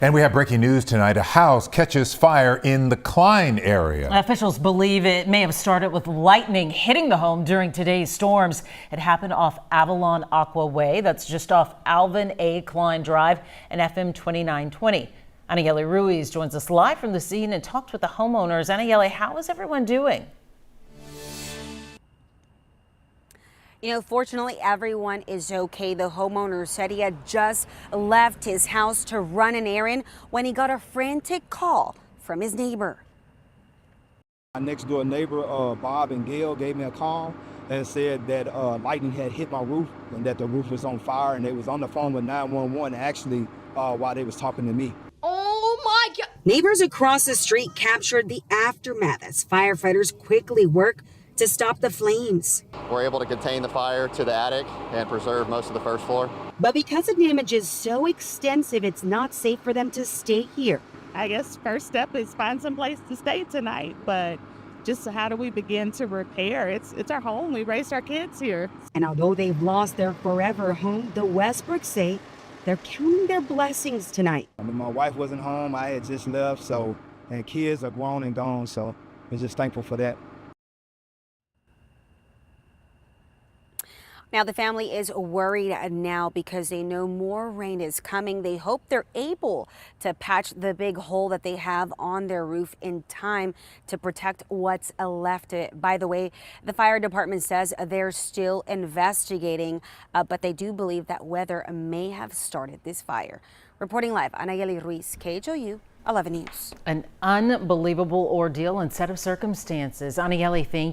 And we have breaking news tonight. A house catches fire in the Klein area. Officials believe it may have started with lightning hitting the home during today's storms. It happened off Avalon Aqua Way. That's just off Alvin A. Klein Drive and FM 2920. Anayeli Ruiz joins us live from the scene and talked with the homeowners. Anayeli, how is everyone doing? You know, fortunately, everyone is okay. The homeowner said he had just left his house to run an errand when he got a frantic call from his neighbor. My next door neighbor, Bob and Gail, gave me a call and said that lightning had hit my roof and that the roof was on fire, and they was on the phone with 911 actually while they was talking to me. Oh my God! Neighbors across the street captured the aftermath as firefighters quickly work to stop the flames. We're able to contain the fire to the attic and preserve most of the first floor. But because the damage is so extensive, it's not safe for them to stay here. I guess first step is find some place to stay tonight, but just how do we begin to repair? It's our home. We raised our kids here. And although they've lost their forever home, the Westbrooks say they're counting their blessings tonight. I mean, my wife wasn't home. I had just left, and kids are grown and gone, so we're just thankful for that. Now, the family is worried now because they know more rain is coming. They hope they're able to patch the big hole that they have on their roof in time to protect what's left of it. By the way, the fire department says they're still investigating, but they do believe that weather may have started this fire. Reporting live, Anayeli Ruiz, KHOU 11 News. An unbelievable ordeal and set of circumstances. Anayeli, thank you.